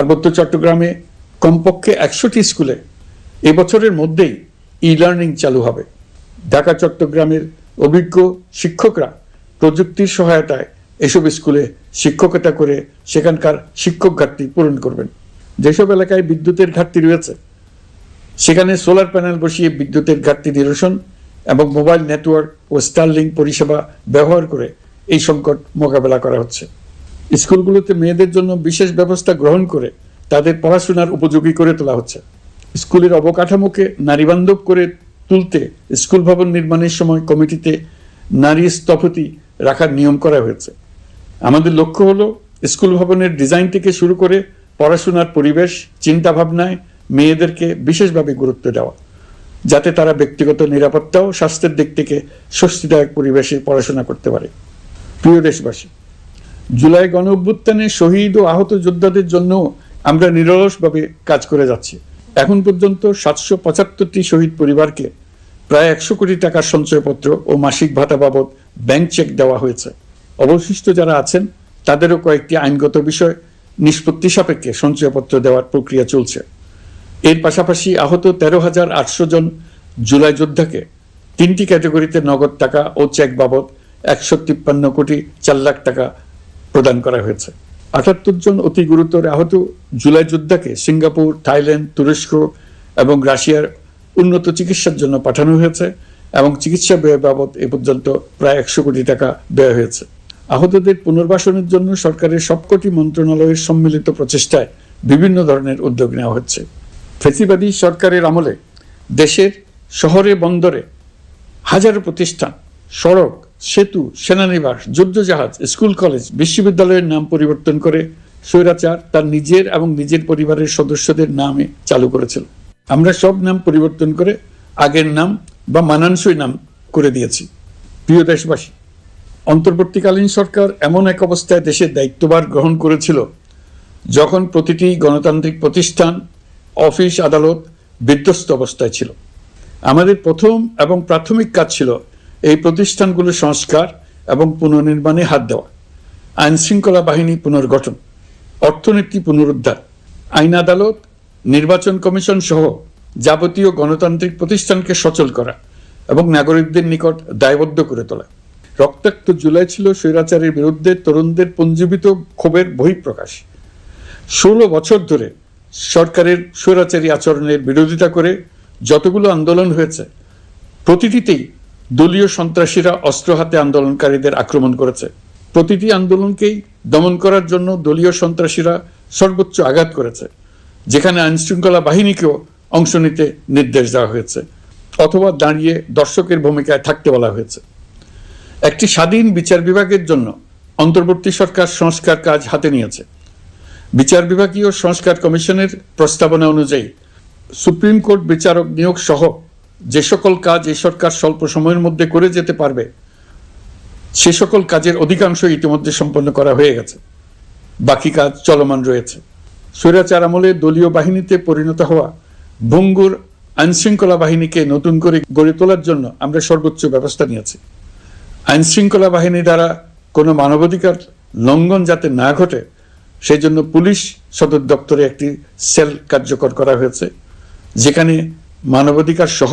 পার্বত্য চট্টগ্রামে কমপক্ষে 100টি স্কুলে এবছরের মধ্যেই ই-লার্নিং চালু হবে। ঢাকা চট্টগ্রামের অভিজ্ঞ শিক্ষকরা প্রযুক্তির সহায়তায় এসব স্কুলে শিক্ষকতা করে সেখানকার শিক্ষক ঘাটতি পূরণ করবেন। যেসব এলাকায় বিদ্যুতের ঘাটতি রয়েছে সেখানে সোলার প্যানেল বসিয়ে বিদ্যুতের ঘাটতি নিরসন এবং মোবাইল নেটওয়ার্ক ও স্টারলিংক পরিষেবা ব্যবহার করে এই সংকট মোকাবেলা করা হচ্ছে। স্কুলগুলোতে মেয়েদের জন্য বিশেষ ব্যবস্থা গ্রহণ করে তাদের পড়াশোনার উপযোগী করে তোলা হচ্ছে। স্কুলের অবকাঠামোকে নারীবান্ধব করে তুলতে স্কুল ভবন নির্মাণের সময় কমিটিতে নারী স্থপতি রাখার নিয়ম করা হয়েছে। আমাদের লক্ষ্য হলো স্কুল ভবনের ডিজাইন থেকে শুরু করে পড়াশোনার পরিবেশ চিন্তাভাবনায় মেয়েদেরকে বিশেষভাবে গুরুত্ব দেওয়া, যাতে তারা ব্যক্তিগত নিরাপত্তা ও স্বাস্থ্যের দিক থেকে স্বস্তিদায়ক পরিবেশে পড়াশোনা করতে পারে। প্রিয় দেশবাসী, জুলাই গণ অভ্যুত্থানে শহীদ ও আহত যোদ্ধাদের জন্য আমরা নিরলসভাবে কাজ করে যাচ্ছি। এখন পর্যন্ত 775টি শহীদ পরিবারকে প্রায় 100 কোটি টাকার সঞ্চয়পত্র ও মাসিক ভাতা বাবদ ব্যাংক চেক দেওয়া হয়েছে। অবশিষ্ট যারা আছেন তাদেরও কয়েকটি আইনগত বিষয় নিষ্পত্তি সাপেক্ষে সঞ্চয়পত্র দেওয়ার প্রক্রিয়া চলছে। এর পাশাপাশি আহত 13,800 জন জুলাই যোদ্ধাকে 3টি ক্যাটাগরিতে নগদ টাকা ও চেক বাবদ 153 কোটি 4 লাখ টাকা প্রদান করা হয়েছে। 78 জন অতি গুরুতর আহত জুলাই যোদ্ধাকে সিঙ্গাপুর, থাইল্যান্ড, তুরস্ক এবং রাশিয়ার উন্নত চিকিৎসার জন্য পাঠানো হয়েছে এবং চিকিৎসা ব্যয় বাবদ এ পর্যন্ত প্রায় 100 কোটি টাকা ব্যয় হয়েছে। আহতদের পুনর্বাসনের জন্য সরকারের সবকটি মন্ত্রণালয়ের সম্মিলিত প্রচেষ্টায় বিভিন্ন ধরনের উদ্যোগ নেওয়া হচ্ছে। ফ্যাসিবাদী সরকারের আমলে দেশের শহরে বন্দরে হাজারো প্রতিষ্ঠান, সড়ক, সেতু, সেনানিবাস, যুদ্ধজাহাজ, স্কুল, কলেজ, বিশ্ববিদ্যালয়ের নাম পরিবর্তন করে স্বৈরাচার তার নিজের এবং নিজের পরিবারের সদস্যদের নামে চালু করেছিল। আমরা সব নাম পরিবর্তন করে আগের নাম বা মানানসই নাম করে দিয়েছি। প্রিয় দেশবাসী, অন্তর্বর্তীকালীন সরকার এমন এক অবস্থায় দেশের দায়িত্বভার গ্রহণ করেছিল যখন প্রতিটি গণতান্ত্রিক প্রতিষ্ঠান, অফিস, আদালত বিধ্বস্ত অবস্থায় ছিল। আমাদের প্রথম এবং প্রাথমিক কাজ ছিল এই প্রতিষ্ঠানগুলো সংস্কার এবং পুনর্নির্মাণে হাত দেওয়া, আইন শৃঙ্খলা বাহিনী পুনর্গঠন, অর্থনীতি পুনরুদ্ধার, আইন আদালত, নির্বাচন কমিশন সহ যাবতীয় গণতান্ত্রিক প্রতিষ্ঠানকে সচল করা এবং নাগরিকদের নিকট দায়বদ্ধ করে তোলা। রক্তাক্ত জুলাই ছিল স্বৈরাচারের বিরুদ্ধে তরুণদের পুঞ্জীবিত ক্ষোভের বহিঃপ্রকাশ। 16 বছর ধরে সরকারের স্বৈরাচারী আচরণের বিরোধিতা করে যতগুলো আন্দোলন হয়েছে প্রতিটিতেই দলীয় সন্ত্রাসীরা অস্ত্র হাতে আন্দোলনকারীদের আক্রমণ করেছে। প্রতিটি আন্দোলনকেই দমন করার জন্য দলীয় সন্ত্রাসীরা সর্বোচ্চ আঘাত করেছে, যেখানে আইনশৃঙ্খলা বাহিনীকেও অংশ নিতে নির্দেশ দেওয়া হয়েছে অথবা দাঁড়িয়ে দর্শকের ভূমিকায় থাকতে বলা হয়েছে। একটি স্বাধীন বিচার বিভাগের জন্য অন্তর্বর্তী সরকার সংস্কার কাজ হাতে নিয়েছে। বিচার বিভাগীয় সংস্কার কমিশনের প্রস্তাবনা অনুযায়ী সুপ্রিম কোর্ট বিচারক নিয়োগ সহ যে সকল কাজ এই সরকার স্বল্প সময়ের মধ্যে করে যেতে পারবে সে সকল কাজের অধিকাংশ ইতিমধ্যে সম্পন্ন করা হয়ে গেছে, বাকি কাজ চলমান রয়েছে। স্বৈরাচার আমলে দলীয় বাহিনীতে পরিণত হওয়া ভঙ্গুর আইনশৃঙ্খলা বাহিনীকে নতুন করে গড়ে তোলার জন্য আমরা সর্বোচ্চ ব্যবস্থা নিয়েছি। আইনশৃঙ্খলা বাহিনী দ্বারা কোনো মানবাধিকার লঙ্ঘন যাতে না ঘটে সেই জন্য পুলিশ সদর দপ্তরে একটি সেল কার্যকর করা হয়েছে, যেখানে মানবাধিকার সহ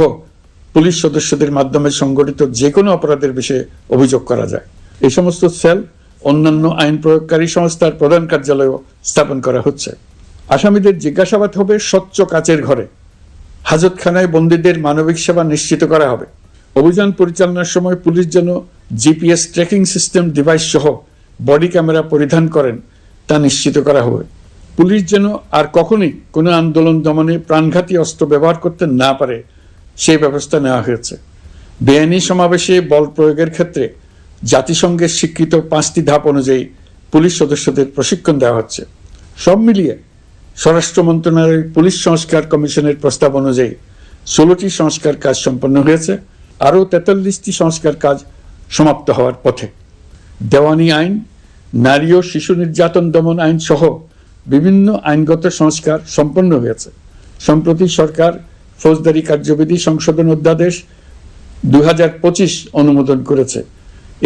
পুলিশ সদস্যদের মাধ্যমে সংগঠিত যে কোনো অপরাধের বিষয়ে অভিযোগ করা যায়। এই সমস্ত সেল অন্যান্য আইন প্রয়োগকারী সংস্থার প্রধান কার্যালয়ও স্থাপন করা হচ্ছে। আসামিদের জিজ্ঞাসাবাদ হবে স্বচ্ছ কাচের ঘরে। হাজতখানায় বন্দীদের মানবিক সেবা নিশ্চিত করা হবে। অভিযান পরিচালনার সময় পুলিশ যেন জিপিএস ট্র্যাকিং সিস্টেম ডিভাইস সহ বডি ক্যামেরা পরিধান করেন তা নিশ্চিত করা হবে। পুলিশ যেন আর কখনোই কোনো আন্দোলন দমনে প্রাণঘাতী অস্ত্র ব্যবহার করতে না পারে সেই ব্যবস্থা নেওয়া হয়েছে। বেআইনি সমাবেশে বল প্রয়োগের ক্ষেত্রে জাতিসংঘের স্বীকৃত 5টি ধাপ অনুযায়ী পুলিশ সদস্যদের প্রশিক্ষণ দেওয়া হচ্ছে। সব মিলিয়ে স্বরাষ্ট্র মন্ত্রণালয়ের পুলিশ সংস্কার কমিশনের প্রস্তাব অনুযায়ী 16টি সংস্কার কাজ সম্পন্ন হয়েছে। আরও 43টি সংস্কার কাজ সমাপ্ত হওয়ার পথে। দেওয়ানি আইন, নারী ও শিশু নির্যাতন দমন আইন সহ বিভিন্ন আইনগত সংস্কার সম্পন্ন হয়েছে। সম্প্রতি সরকার ফৌজদারি কার্যবিধি সংশোধন অধ্যাদেশ 2025 অনুমোদন করেছে।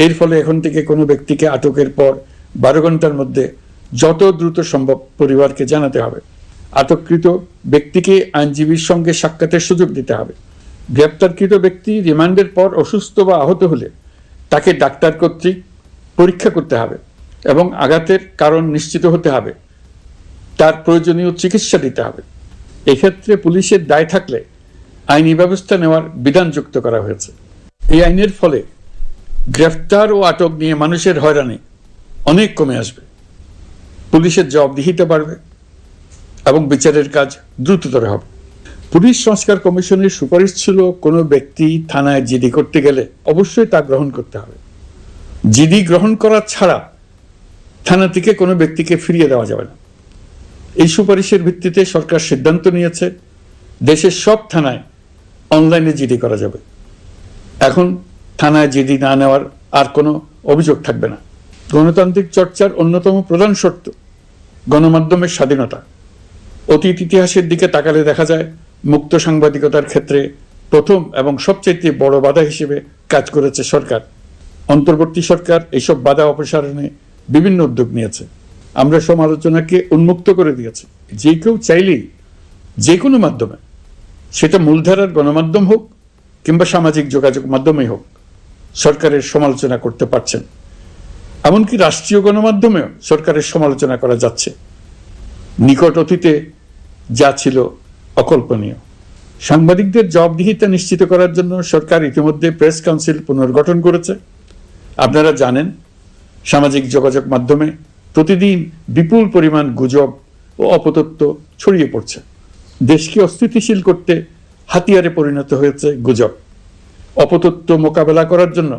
এর ফলে এখন থেকে কোনো ব্যক্তিকে আটকের পর 12 ঘন্টার মধ্যে যত দ্রুত সম্ভব পরিবারকে জানাতে হবে। আটককৃত ব্যক্তিকে আইনজীবীর সঙ্গে সাক্ষাতের সুযোগ দিতে হবে। গ্রেপ্তারকৃত ব্যক্তি রিমান্ডের পর অসুস্থ বা আহত হলে তাকে ডাক্তার কর্তৃক পরীক্ষা করতে হবে এবং আঘাতের কারণ নিশ্চিত হতে হবে। তার প্রয়োজনীয় চিকিৎসা দিতে হবে। এক্ষেত্রে পুলিশের দায় থাকলে আইনি ব্যবস্থা নেওয়ার বিধান যুক্ত করা হয়েছে। এই আইনের ফলে গ্রেফতার ও আটক নিয়ে মানুষের হয়রানি অনেক কমে আসবে, পুলিশের জবাবদিহিতা বাড়বে এবং বিচারের কাজ দ্রুততর হবে। পুলিশ সংস্কার কমিশনের সুপারিশ ছিল কোনো ব্যক্তি থানায় জিডি করতে গেলে অবশ্যই তা গ্রহণ করতে হবে। জিডি গ্রহণ করা ছাড়া থানা থেকে কোনো ব্যক্তিকে ফিরিয়ে দেওয়া যাবে না। এই সুপারিশের ভিত্তিতে সরকার সিদ্ধান্ত নিয়েছে দেশের সব থানায় অনলাইনে জিডি করা যাবে। এখন থানায় জিডি না নেওয়ার আর কোনো অভিযোগ থাকবে না। গণতান্ত্রিক চর্চার অন্যতম প্রধান শর্ত গণমাধ্যমের স্বাধীনতা। অতীত ইতিহাসের দিকে তাকালে দেখা যায় মুক্ত সাংবাদিকতার ক্ষেত্রে প্রথম এবং সবচেয়ে বড় বাধা হিসেবে কাজ করেছে সরকার। অন্তর্বর্তী সরকার এইসব বাধা অপসারণে বিভিন্ন উদ্যোগ নিয়েছে। আমরা সমালোচনাকে উন্মুক্ত করে দিয়েছি। যে কেউ চাইলেই যে কোনো মাধ্যমে, সেটা মূলধারার গণমাধ্যম হোক কিংবা সামাজিক যোগাযোগ মাধ্যমেই হোক, সরকারের সমালোচনা করতে পারছেন। এমনকি রাষ্ট্রীয় গণমাধ্যমেও সরকারের সমালোচনা করা যাচ্ছে। নিকট অতীতে যা ছিল অকল্পনীয়। সাংবাদিকদের জবাবদিহিতা নিশ্চিত করার জন্য সরকার ইতিমধ্যে প্রেস কাউন্সিল পুনর্গঠন করেছে। আপনারা জানেন, সামাজিক যোগাযোগ মাধ্যমে প্রতিদিন বিপুল পরিমাণ গুজব ও অপতথ্য ছড়িয়ে পড়ছে। দেশকে অস্থিতিশীল করতে হাতিয়ারে পরিণত হয়েছে গুজব। অপতথ্য মোকাবেলা করার জন্য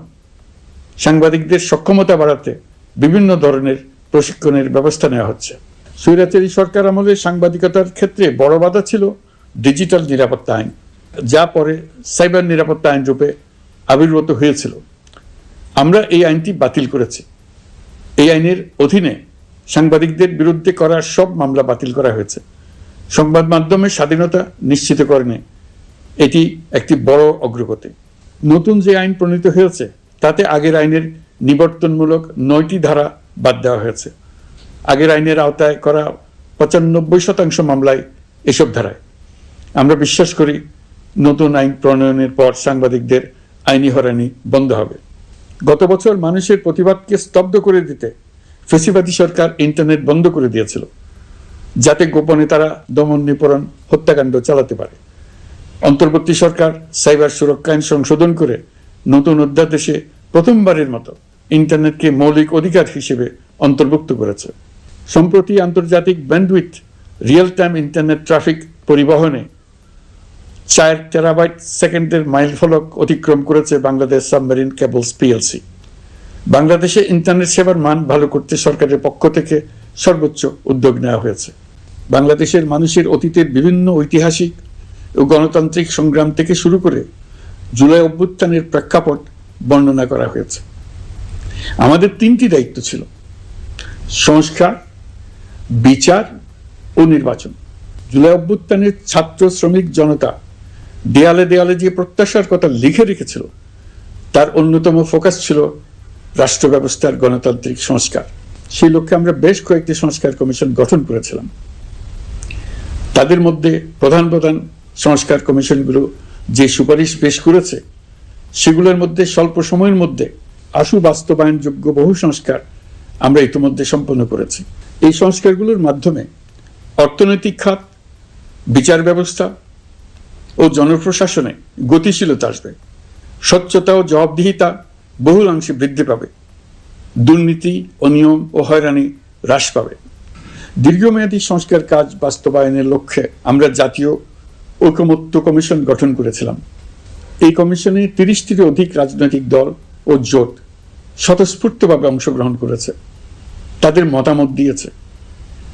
সাংবাদিকদের সক্ষমতা বাড়াতে বিভিন্ন ধরনের প্রশিক্ষণের ব্যবস্থা নেওয়া হচ্ছে। স্বৈরাচারী সরকার আমলে সাংবাদিকতার ক্ষেত্রে বড় বাধা ছিল ডিজিটাল নিরাপত্তা আইন, যা পরে সাইবার নিরাপত্তা আইন রূপে আবির্ভূত হয়েছিল। আমরা এই আইনটি বাতিল করেছি। এই আইনের অধীনে সাংবাদিকদের বিরুদ্ধে করা সব মামলা বাতিল করা হয়েছে। সংবাদ মাধ্যমের স্বাধীনতা নিশ্চিতকরণে এটি একটি বড় অগ্রগতি। নতুন যে আইন প্রণীত হয়েছে তাতে আগের আইনের নিবর্তনমূলক 9টি ধারা বাদ দেওয়া হয়েছে। আগের আইনের আওতায় করা 95% মামলায় এসব ধারায়। আমরা বিশ্বাস করি নতুন আইন প্রণয়নের পর সাংবাদিকদের আইনি হয়রানি বন্ধ হবে। গত বছর মানুষের প্রতিবাদকে স্তব্ধ করে দিতে ফ্যাসিবাদী সরকার ইন্টারনেট বন্ধ করে দিয়েছিল, যাতে গোপনে তারা দমন নিপীড়ন হত্যাকাণ্ড চালাতে পারে। অন্তর্বর্তী সরকার সাইবার সুরক্ষা আইন সংশোধন করে নতুন অধ্যাদেশে প্রথমবারের মতো ইন্টারনেটকে মৌলিক অধিকার হিসেবে অন্তর্ভুক্ত করেছে। সম্প্রতি আন্তর্জাতিক bandwidth real time internet traffic পরিবহনে 4 টেরাবাইট সেকেন্ডের মাইলফলক অতিক্রম করেছে বাংলাদেশ সাবমেরিন কেবলস পিএলসি। বাংলাদেশে ইন্টারনেট সেবার মান ভালো করতে সরকারের পক্ষ থেকে সর্বোচ্চ উদ্যোগ নেওয়া হয়েছে। বাংলাদেশের মানুষের অতীতের বিভিন্ন ঐতিহাসিক ও গণতান্ত্রিক সংগ্রাম থেকে শুরু করে জুলাই অভ্যুত্থানের প্রেক্ষাপট বর্ণনা করা হয়েছে। আমাদের 3টি দায়িত্ব ছিল: সংস্কার, বিচার ও নির্বাচন। জুলাই অভ্যুত্থানের ছাত্র শ্রমিক জনতা দেয়ালে দেয়ালে যে প্রত্যাশার কথা লিখে রেখেছিল, তার অন্যতম ফোকাস ছিল রাষ্ট্র ব্যবস্থার গণতান্ত্রিক সংস্কার। সেই লক্ষ্যে আমরা বেশ কয়েকটি সংস্কার কমিশন গঠন করেছিলাম। তাদের মধ্যে প্রধান প্রধান সংস্কার কমিশনগুলো যে সুপারিশ পেশ করেছে, সেগুলোর মধ্যে স্বল্প সময়ের মধ্যে আশু বাস্তবায়নযোগ্য বহু সংস্কার আমরা ইতিমধ্যে সম্পন্ন করেছি। এই সংস্কারগুলোর মাধ্যমে অর্থনৈতিক খাত, বিচার ব্যবস্থা ও জনপ্রশাসনে গতিশীলতা আসবে। স্বচ্ছতা ও জবাবদিহিতা বহুলাংশে বৃদ্ধি পাবে। দুর্নীতি, অনিয়ম ও হয়রানি হ্রাস পাবে। দীর্ঘমেয়াদী সংস্কার কাজ বাস্তবায়নের লক্ষ্যে আমরা জাতীয় ঐকমত্য কমিশন গঠন করেছিলাম। এই কমিশনে 30টির অধিক রাজনৈতিক দল ও জোট স্বতঃস্ফূর্তভাবে অংশগ্রহণ করেছে, তাদের মতামত দিয়েছে।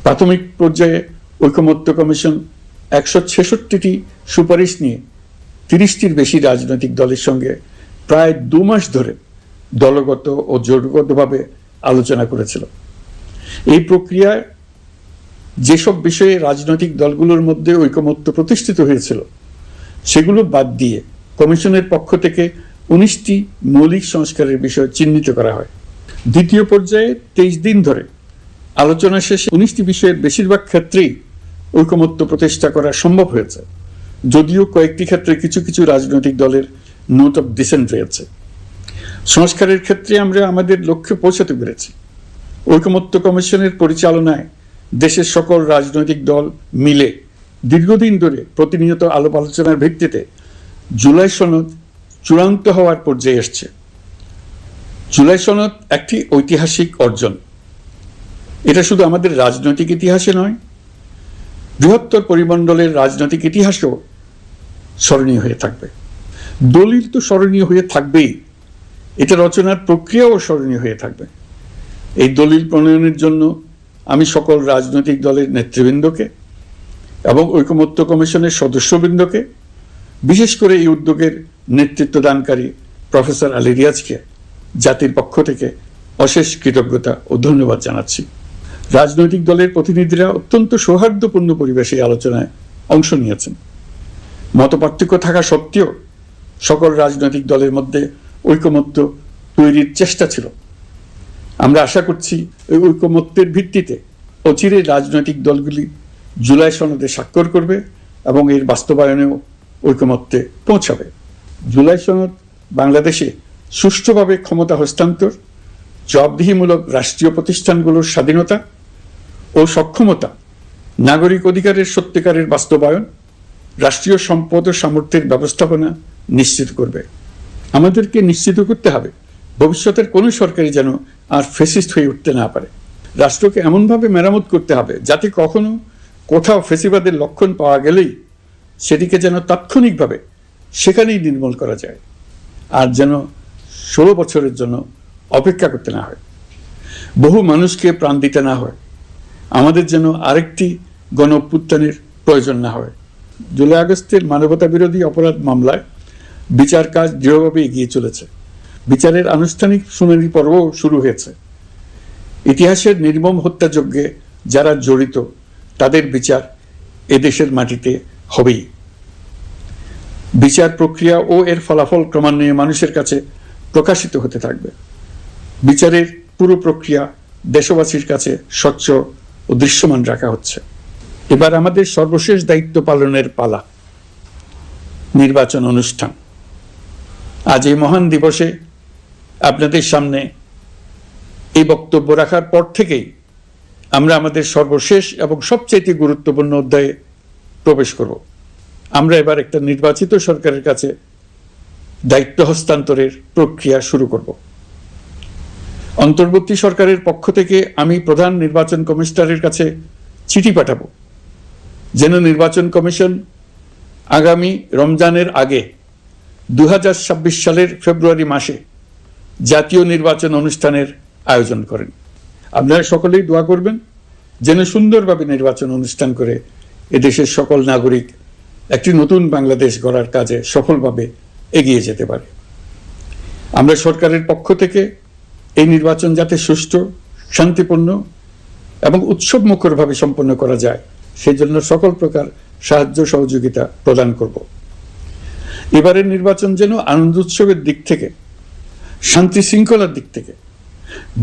প্রাথমিক পর্যায়ে ঐকমত্য কমিশন 166টি সুপারিশ নিয়ে 30টির বেশি রাজনৈতিক দলের সঙ্গে প্রায় 2 মাস ধরে দলগত ও জোটগতভাবে আলোচনা করেছিল। এই প্রক্রিয়ায় যেসব বিষয়ে রাজনৈতিক দলগুলোর মধ্যে ঐকমত্য প্রতিষ্ঠিত হয়েছিল, সেগুলো বাদ দিয়ে কমিশনের পক্ষ থেকে 19টি মৌলিক সংস্কারের বিষয় চিহ্নিত করা হয়। দ্বিতীয় পর্যায়ে 23 দিন ধরে আলোচনা শেষে 19টি বিষয়ের বেশিরভাগ ক্ষেত্রেই ঐকমত্য প্রতিষ্ঠা করা সম্ভব হয়েছে, যদিও কয়েকটি ক্ষেত্রে কিছু কিছু রাজনৈতিক দলের নোট অফ ডিসেন্ট রয়েছে। সংস্কারের ক্ষেত্রে আমরা আমাদের লক্ষ্যে পৌঁছাতে পেরেছি। ঐকমত্য কমিশনের পরিচালনায় দেশের সকল রাজনৈতিক দল মিলে দীর্ঘদিন ধরে প্রতিনিয়ত আলাপ আলোচনার ভিত্তিতে জুলাই সনদ চূড়ান্ত হওয়ার পর্যায়ে এসছে। জুলাই সনদ একটি ঐতিহাসিক অর্জন। এটা শুধু আমাদের রাজনৈতিক ইতিহাসে নয়, বৃহত্তর পরিমণ্ডলের রাজনৈতিক ইতিহাসেও স্মরণীয় হয়ে থাকবে। দলিল তো স্মরণীয় হয়ে থাকবেই, এটা রচনার প্রক্রিয়াও স্মরণীয় হয়ে থাকবে। এই দলিল প্রণয়নের জন্য আমি সকল রাজনৈতিক দলের নেতৃবৃন্দকে এবং ঐকমত্য কমিশনের সদস্যবৃন্দকে, বিশেষ করে এই উদ্যোগের নেতৃত্ব দানকারী প্রফেসর আলী রিয়াজকে জাতির পক্ষ থেকে অশেষ কৃতজ্ঞতা ও ধন্যবাদ জানাচ্ছি। রাজনৈতিক দলের প্রতিনিধিরা অত্যন্ত সৌহার্দ্যপূর্ণ পরিবেশে আলোচনায় অংশ নিয়েছেন। মতপার্থক্য থাকা সত্ত্বেও সকল রাজনৈতিক দলের মধ্যে ঐকমত্য তৈরির চেষ্টা ছিল। আমরা আশা করছি এই ঐকমত্যের ভিত্তিতে অচিরে রাজনৈতিক দলগুলি জুলাই সনদে স্বাক্ষর করবে এবং এর বাস্তবায়নেও ঐকমত্যে পৌঁছাবে। জুলাই সনদ বাংলাদেশে সুষ্ঠুভাবে ক্ষমতা হস্তান্তর, জবাবদিহিমূলক রাষ্ট্রীয় প্রতিষ্ঠানগুলোর স্বাধীনতা ও সক্ষমতা, নাগরিক অধিকারের সত্যিকারের বাস্তবায়ন, রাষ্ট্রীয় সম্পদ ও সামর্থ্যের ব্যবস্থাপনা নিশ্চিত করবে। আমাদেরকে নিশ্চিত করতে হবে ভবিষ্যতের কোনো সরকারই যেন আর ফ্যাসিস্ট হয়ে উঠতে না পারে। রাষ্ট্রকে এমনভাবে মেরামত করতে হবে যাতে কখনো কোথাও ফ্যাসিবাদের লক্ষণ পাওয়া গেলেই সেটিকে যেন তাৎক্ষণিকভাবে সেখানেই নির্মূল করা যায়, আর যেন 16 বছরের জন্য অপেক্ষা করতে না হয়, বহু মানুষকে প্রাণ দিতে না হয়, আমাদের যেন আরেকটি গণ অভ্যুত্থানের প্রয়োজন না হয়। জুলাই আগস্টের মানবতা বিরোধী অপরাধ মামলায় বিচার কাজ দৃঢ়ভাবে এগিয়ে চলেছে। বিচারের আনুষ্ঠানিক শুনানি পর্বও শুরু হয়েছে। ইতিহাসের নির্মম হত্যাযজ্ঞে যারা জড়িত তাদের বিচার এদেশের মাটিতে হবেই। বিচার প্রক্রিয়া ও এর ফলাফল ক্রমান্বয়ে মানুষের কাছে প্রকাশিত হতে থাকবে। বিচারের পুরো প্রক্রিয়া দেশবাসীর কাছে স্বচ্ছ ও দৃশ্যমান রাখা হচ্ছে। এবার আমাদের সর্বশেষ দায়িত্ব পালনের পালা, নির্বাচন অনুষ্ঠান। আজ এই মহান দিবসে আপনাদের সামনে এই বক্তব্য রাখার পর থেকেই আমরা আমাদের সর্বশেষ এবং সবচেয়ে গুরুত্বপূর্ণ অধ্যায়ে প্রবেশ করব। আমরা এবার একটা নির্বাচিত সরকারের কাছে দায়িত্ব হস্তান্তরের প্রক্রিয়া শুরু করব। অন্তর্বর্তী সরকারের পক্ষ থেকে আমি প্রধান নির্বাচন কমিশনারের কাছে চিঠি পাঠাবো যেন নির্বাচন কমিশন আগামী রমজানের আগে 2026 সালের ফেব্রুয়ারি মাসে জাতীয় নির্বাচন অনুষ্ঠানের আয়োজন করেন। আপনারা সকলেই দোয়া করবেন যেন সুন্দরভাবে নির্বাচন অনুষ্ঠান করে এদেশের সকল নাগরিক একটি নতুন বাংলাদেশ গড়ার কাজে সফলভাবে এগিয়ে যেতে পারে। আমরা সরকারের পক্ষ থেকে এই নির্বাচন যাতে সুষ্ঠু, শান্তিপূর্ণ এবং উৎসবমুখরভাবে সম্পন্ন করা যায় সেই জন্য সকল প্রকার সাহায্য সহযোগিতা প্রদান করব। এবারের নির্বাচন যেন আনন্দ উৎসবের দিক থেকে, শান্তি শৃঙ্খলার দিক থেকে,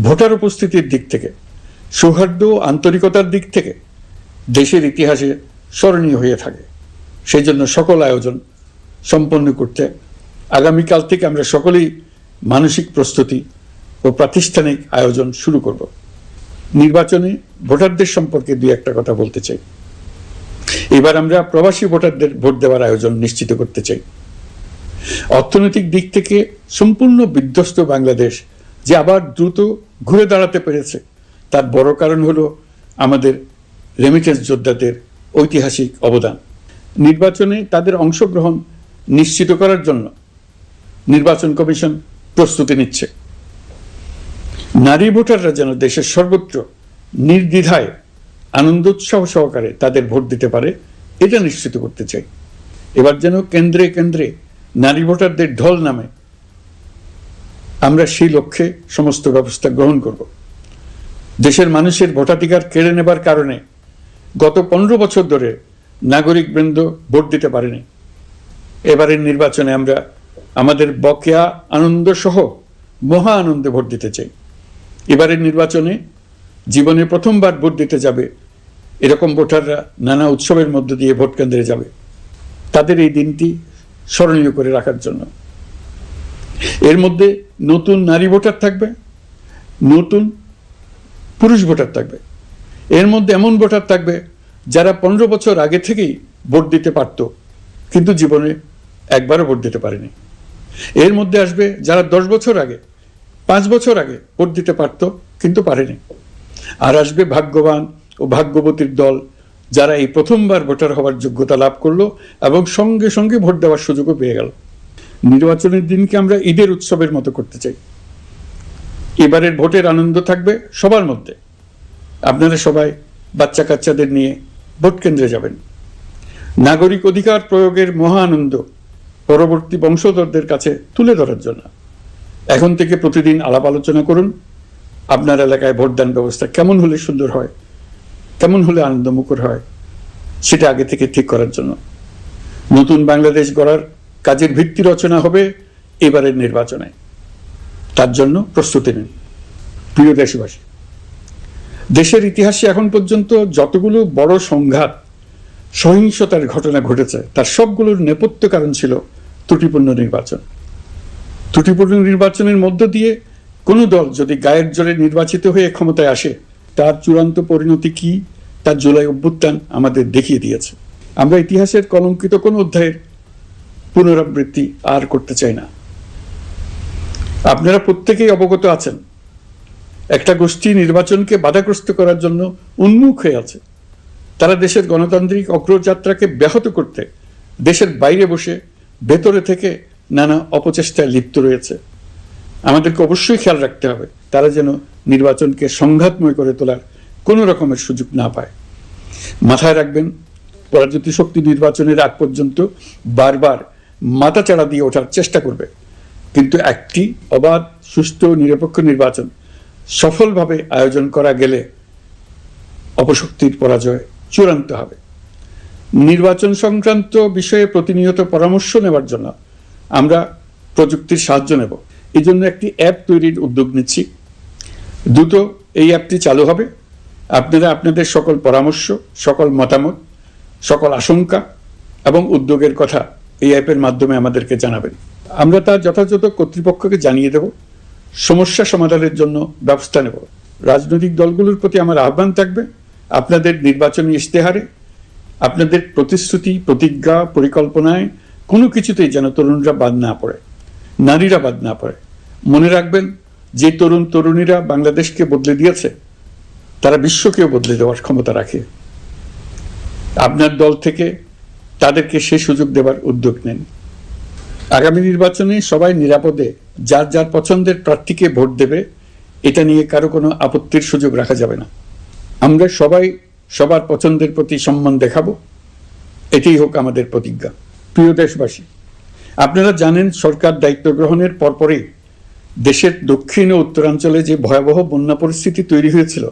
ভোটার উপস্থিতির দিক থেকে, সৌহার্দ্য ও আন্তরিকতার দিক থেকে দেশের ইতিহাসে স্মরণীয় হয়ে থাকে। সেই জন্য সকল আয়োজন সম্পন্ন করতে আগামীকাল থেকে আমরা সকলেই মানসিক প্রস্তুতি ও প্রাতিষ্ঠানিক আয়োজন শুরু করব। নির্বাচনে ভোটারদের সম্পর্কে দুই একটা কথা বলতে চাই। এবার আমরা প্রবাসী ভোটারদের ভোট দেওয়ার আয়োজন নিশ্চিত করতে চাই। অর্থনৈতিক দিক থেকে সম্পূর্ণ বিধ্বস্ত বাংলাদেশ যে আবার দ্রুত ঘুরে দাঁড়াতে পেরেছে তার বড় কারণ হলো আমাদের রেমিটেন্স যোদ্ধাদের ঐতিহাসিক অবদান। নির্বাচনে তাদের অংশগ্রহণ নিশ্চিত করার জন্য নির্বাচন কমিশন প্রস্তুতি নিচ্ছে। নারী ভোটাররা যেন দেশের সর্বত্র নির্দ্বিধায় আনন্দোৎসব সহকারে তাদের ভোট দিতে পারে এটা নিশ্চিত করতে চাই। এবার যেন কেন্দ্রে কেন্দ্রে নারী ভোটারদের ঢল নামে, আমরা সেই লক্ষ্যে সমস্ত ব্যবস্থা গ্রহণ করব। দেশের মানুষের ভোটাধিকার কেড়ে নেবার কারণে গত 15 বছর ধরে নাগরিকবৃন্দ ভোট দিতে পারেনি। এবারের নির্বাচনে আমরা আমাদের বকেয়া আনন্দ সহ মহা আনন্দে ভোট দিতে চাই। এবারের নির্বাচনে জীবনে প্রথমবার ভোট দিতে যাবে এরকম ভোটাররা নানা উৎসবের মধ্য দিয়ে ভোট কেন্দ্রে যাবে, তাদের এই দিনটি স্মরণীয় করে রাখার জন্য। এর মধ্যে নতুন নারী ভোটার থাকবে, নতুন পুরুষ ভোটার থাকবে, এর মধ্যে এমন ভোটার থাকবে যারা 15 বছর আগে থেকেই ভোট দিতে পারত কিন্তু জীবনে একবারও ভোট দিতে পারেনি। এর মধ্যে আসবে যারা 10 বছর আগে, 5 বছর আগে ভোট দিতে পারত কিন্তু পারেনি। আর আসবে ভাগ্যবান ও ভাগ্যবতীর দল, যারা এই প্রথমবার ভোটার হওয়ার যোগ্যতা লাভ করলো এবং সঙ্গে সঙ্গে ভোট দেওয়ার সুযোগও পেয়ে গেল। নির্বাচনের দিনকে আমরা ঈদের উৎসবের মতো করতে চাই। এবারের ভোটের আনন্দ থাকবে সবার মধ্যে। আপনারা সবাই বাচ্চা কাচ্চাদের নিয়ে ভোট কেন্দ্রে যাবেন। নাগরিক অধিকার প্রয়োগের মহা আনন্দ পরবর্তী বংশধরদের কাছে তুলে ধরার জন্য এখন থেকে প্রতিদিন আলাপ আলোচনা করুন। আপনার এলাকায় ভোটদান ব্যবস্থা কেমন হলে সুন্দর হয়, কেমন হলে আনন্দমুখর হয়, সেটা আগে থেকে ঠিক করার জন্য। নতুন বাংলাদেশ গড়ার কাজের ভিত্তি রচনা হবে এবারের নির্বাচনে। তার জন্য প্রস্তুতি নিন। প্রিয় দেশবাসী, দেশের ইতিহাসে এখন পর্যন্ত যতগুলো বড় সংঘাত, সহিংসতার ঘটনা ঘটেছে তার সবগুলোর নেপথ্য কারণ ছিল ত্রুটিপূর্ণ নির্বাচন। ত্রুটিপূর্ণ নির্বাচনের মধ্য দিয়ে কোনো দল যদি গায়ের জোরে নির্বাচিত হয়ে ক্ষমতায় আসে, তার চূড়ান্ত পরিণতি কি তার জুলাই অভ্যুত্থান আমাদের দেখিয়ে দিয়েছে। আমরা ইতিহাসের কলঙ্কিত কোনো অধ্যায়ের পুনরাবৃত্তি আর করতে চাই না। আপনারা প্রত্যেকেই অবগত আছেন, একটা গোষ্ঠী নির্বাচনকে বাধাগ্রস্ত করার জন্য উন্মুখ হয়ে আছে। তারা দেশের গণতান্ত্রিক অগ্রযাত্রাকে ব্যাহত করতে দেশের বাইরে বসে ভেতরে থেকে নানা অপচেষ্টায় লিপ্ত রয়েছে। আমাদেরকে অবশ্যই খেয়াল রাখতে হবে তারা যেন নির্বাচনকে সংঘাতময় করে তোলার কোনো রকমের সুযোগ না পায়। মাথায় রাখবেন, পরাজিত শক্তি নির্বাচনের আগ পর্যন্ত বারবার মাথাচাড়া দিয়ে ওঠার চেষ্টা করবে, কিন্তু একটি অবাধ, সুষ্ঠু, নিরপেক্ষ নির্বাচন সফলভাবে আয়োজন করা গেলে অপশক্তির পরাজয় চূড়ান্ত হবে। নির্বাচন সংক্রান্ত বিষয়ে প্রতিনিয়ত পরামর্শ নেওয়ার জন্য আমরা প্রযুক্তির সাহায্য নেব। এই জন্য একটি অ্যাপ তৈরির উদ্যোগ নিচ্ছি। দ্রুত এই অ্যাপটি চালু হবে। আপনারা আপনাদের সকল পরামর্শ, সকল মতামত, সকল আশঙ্কা এবং উদ্যোগের কথা এই অ্যাপের মাধ্যমে আমাদেরকে জানাবেন। আমরা তা যথাযথ কর্তৃপক্ষকে জানিয়ে দেব, সমস্যা সমাধানের জন্য ব্যবস্থা নেব। রাজনৈতিক দলগুলোর প্রতি আমার আহ্বান থাকবে, আপনাদের নির্বাচনী ইশতেহারে, আপনাদের প্রতিশ্রুতি, প্রতিজ্ঞা, পরিকল্পনায় কোনো কিছুতেই যেন তরুণরা বাদ না পড়ে, নারীরা বাদ না পড়ে। মনে রাখবেন, যে তরুণ তরুণীরা বাংলাদেশকে বদলে দিয়েছে তারা বিশ্বকেও বদলে দেওয়ার ক্ষমতা রাখে। আপনার দল থেকে তাদেরকে সে সুযোগ দেওয়ার উদ্যোগ নেন। আগামী নির্বাচনে সবাই নিরাপদে যার যার পছন্দের প্রার্থীকে ভোট দেবে, এটা নিয়ে কারো কোনো আপত্তির সুযোগ রাখা যাবে না। আমরা সবাই সবার পছন্দের প্রতি সম্মান দেখাবো, এটাই হোক আমাদের প্রতিজ্ঞা। প্রিয় দেশবাসী, আপনারা জানেন সরকার দায়িত্ব গ্রহণের পরপরই দেশের দক্ষিণ ও উত্তরাঞ্চলে যে ভয়াবহ বন্যা পরিস্থিতি তৈরি হয়েছিল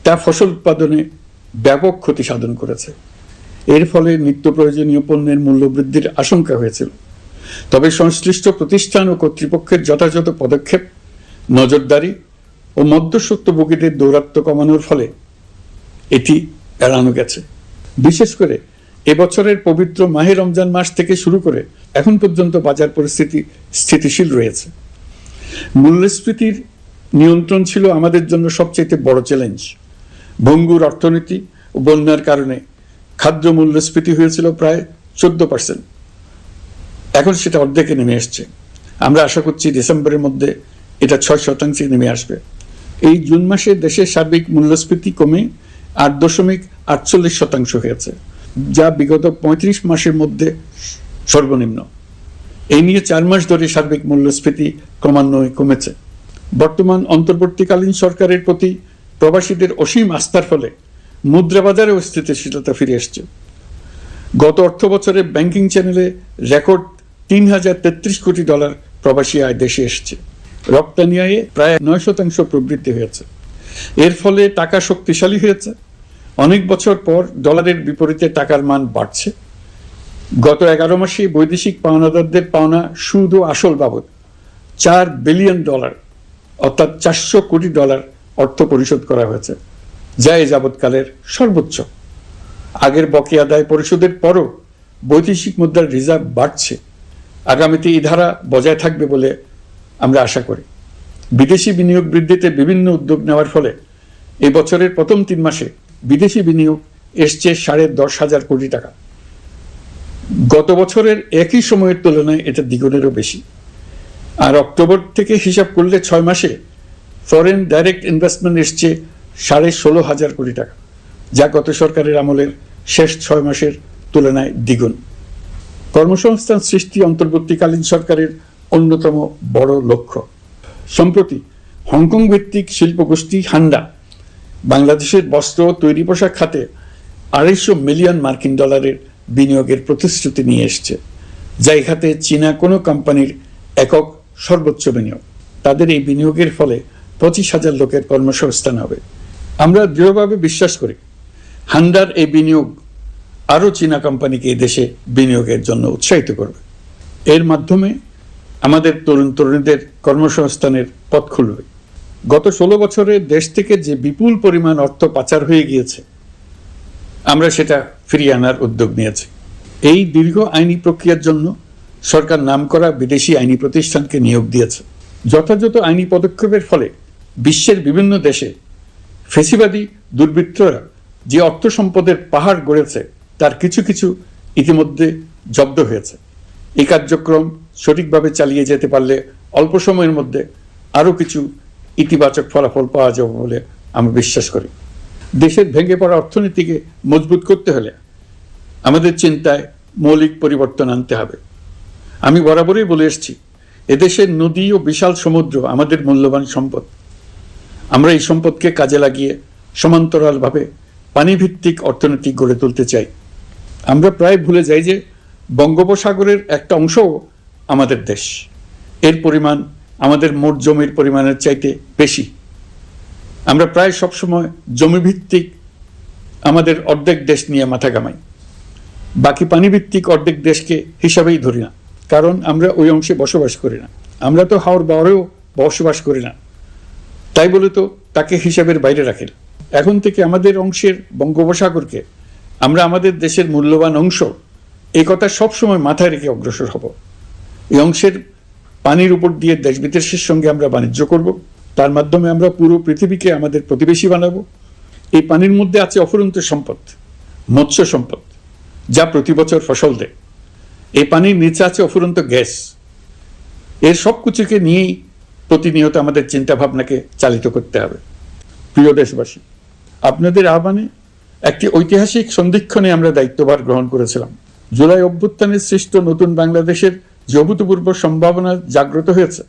তা ফসল উৎপাদনে ব্যাপক ক্ষতি সাধন করেছে। এর ফলে নিত্য প্রয়োজনীয় পণ্যের মূল্য বৃদ্ধির আশঙ্কা হয়েছিল। তবে সংশ্লিষ্ট প্রতিষ্ঠান ও কর্তৃপক্ষের যথাযথ পদক্ষেপ, নজরদারি ও মধ্যস্বত্বভোগীদের দৌরাত্ম্য কমানোর ফলে এটি এড়ানো গেছে। বিশেষ করে এবছরের পবিত্র মাহে রমজান মাস থেকে শুরু করে এখন পর্যন্ত বাজার পরিস্থিতি স্থিতিশীল রয়েছে। মূল্যস্ফীতির নিয়ন্ত্রণ ছিল আমাদের জন্য সবচেয়ে বড় চ্যালেঞ্জ। ভঙ্গুর অর্থনীতি ও বন্যার কারণে খাদ্য মূল্যস্ফীতি হয়েছিল প্রায় 14%। এখন সেটা অর্ধেকে নেমে এসছে। আমরা আশা করছি ডিসেম্বরের মধ্যে এটা 6% নেমে আসবে। এই জুন মাসে দেশের সার্বিক মূল্যস্ফীতি কমে 8.48% হয়েছে, যা বিগত 35 মাসের মধ্যে সর্বনিম্ন। এই নিয়ে 4 মাস ধরে সার্বিক মূল্যস্ফীতি ক্রমান্বয়ে কমেছে। বর্তমান অন্তর্বর্তীকালীন সরকারের প্রতি প্রবাসীদের অসীম আস্থার ফলে মুদ্রা বাজারেও স্থিতিশীলতা ফিরে এসছে। গত অর্থ বছরে ব্যাংকিং চ্যানেলে রেকর্ড $3033 কোটি প্রবাসী আয় দেশে এসছে। রপ্তানি আয়ে প্রায় 9% প্রবৃদ্ধি হয়েছে। এর ফলে টাকা শক্তিশালী হয়েছে। অনেক বছর পর ডলারের বিপরীতে টাকার মান বাড়ছে। গত 11 মাসে বৈদেশিক পাওনাদারদের পাওনা সুদ ও আসল বাবদ $4 বিলিয়ন অর্থাৎ $400 কোটি অর্থ পরিশোধ করা হয়েছে, যা এ যাবৎকালের সর্বোচ্চ। আগের বকেয়া আদায় পরিশোধের পরও বৈদেশিক মুদ্রার রিজার্ভ বাড়ছে। আগামীতে এই ধারা বজায় থাকবে বলে আমরা আশা করি। বিদেশি বিনিয়োগ বৃদ্ধিতে বিভিন্ন উদ্যোগ নেওয়ার ফলে এই বছরের প্রথম 3 মাসে বিদেশি বিনিয়োগ এসছে 10,500 কোটি টাকা। গত বছরের একই সময়ের তুলনায় এটা দ্বিগুণেরও বেশি। আর অক্টোবর থেকে হিসাব করলে 6 মাসে ফরেন ডাইরেক্ট ইনভেস্টমেন্ট এসছে 16,500 কোটি টাকা, যা গত সরকারের আমলের শেষ 6 মাসের তুলনায় দ্বিগুণ। কর্মসংস্থান সৃষ্টি অন্তর্বর্তীকালীন সরকারের অন্যতম বড় লক্ষ্য। সম্প্রতি হংকং ভিত্তিক শিল্পগোষ্ঠী হান্ডা বাংলাদেশের বস্ত্র ও তৈরি পোশাক খাতে 250 মিলিয়ন মার্কিন ডলারের বিনিয়োগের প্রতিশ্রুতি নিয়ে এসছে, যা এই খাতে চীনা কোনো কোম্পানির একক সর্বোচ্চ বিনিয়োগ। তাদের এই বিনিয়োগের ফলে 25,000 লোকের কর্মসংস্থান হবে। আমরা দৃঢ়ভাবে বিশ্বাস করি হান্ডার এই বিনিয়োগ আরও চীনা কোম্পানিকে এই দেশে বিনিয়োগের জন্য উৎসাহিত করবে। এর মাধ্যমে আমাদের তরুণ তরুণীদের কর্মসংস্থানের পথ খুলবে। গত 16 বছরে দেশ থেকে যে বিপুল পরিমাণ অর্থ পাচার হয়ে গিয়েছে, আমরা সেটা ফিরিয়ে আনার উদ্যোগ নিয়েছি। এই দীর্ঘ আইনি প্রক্রিয়ার জন্য সরকার নামকরা বিদেশি আইনি প্রতিষ্ঠানকে নিয়োগ দিয়েছে। যথাযথ আইনি পদক্ষেপের ফলে বিশ্বের বিভিন্ন দেশে ফেসিবাদী দুর্বৃত্তরা যে অর্থ সম্পদের পাহাড় গড়েছে তার কিছু কিছু ইতিমধ্যে জব্দ হয়েছে। এই কার্যক্রম সঠিকভাবে চালিয়ে যেতে পারলে অল্প সময়ের মধ্যে আরও কিছু ইতিবাচক ফলাফল পাওয়া যাবে বলে আমি বিশ্বাস করি। দেশের ভেঙে পড়া অর্থনীতিকে মজবুত করতে হলে আমাদের চিন্তায় মৌলিক পরিবর্তন আনতে হবে। আমি বরাবরই বলে এসেছি, এদেশের নদী ও বিশাল সমুদ্র আমাদের মূল্যবান সম্পদ। আমরা এই সম্পদকে কাজে লাগিয়ে সমান্তরালভাবে পানিভিত্তিক অর্থনীতি গড়ে তুলতে চাই। আমরা প্রায় ভুলে যাই যে বঙ্গোপসাগরের একটা অংশও আমাদের দেশ। এর পরিমাণ আমাদের মোট জমির পরিমাণের চাইতে বেশি। আমরা প্রায় সবসময় জমিভিত্তিক আমাদের অর্ধেক দেশ নিয়ে মাথা ঘামাই, বাকি পানিভিত্তিক অর্ধেক দেশকে হিসাবেই ধরি না, কারণ আমরা ওই অংশে বসবাস করি না। আমরা তো হাওর বাওরেও বসবাস করি না, তাই বলে তো তাকে হিসাবের বাইরে রাখেন। এখন থেকে আমাদের অংশের বঙ্গোপসাগরকে আমরা আমাদের দেশের মূল্যবান অংশ, এই কথা সবসময় মাথায় রেখে অগ্রসর হব। এই অংশের পানির উপর দিয়ে দেশ বিদেশের সঙ্গে আমরা বাণিজ্য করব, তার মাধ্যমে আমরা পুরো পৃথিবীকে আমাদের প্রতিবেশী বানাবো। এই পানির মধ্যে আছে অফুরন্ত সম্পদ, মৎস্য সম্পদ, যা প্রতি বছর ফসল দেয়। এই পানির নিচে আছে অফুরন্ত গ্যাস। এর সব কিছুকে নিয়েই প্রতিনিয়ত আমাদের চিন্তা ভাবনাকে চালিত করতে হবে। প্রিয় দেশবাসী, আপনাদের আহ্বানে একটি ঐতিহাসিক সন্ধিক্ষণে আমরা দায়িত্বভার গ্রহণ করেছিলাম। জুলাই অভ্যুত্থানের সৃষ্ট নতুন বাংলাদেশের যে অভূতপূর্ব সম্ভাবনা জাগ্রত হয়েছে,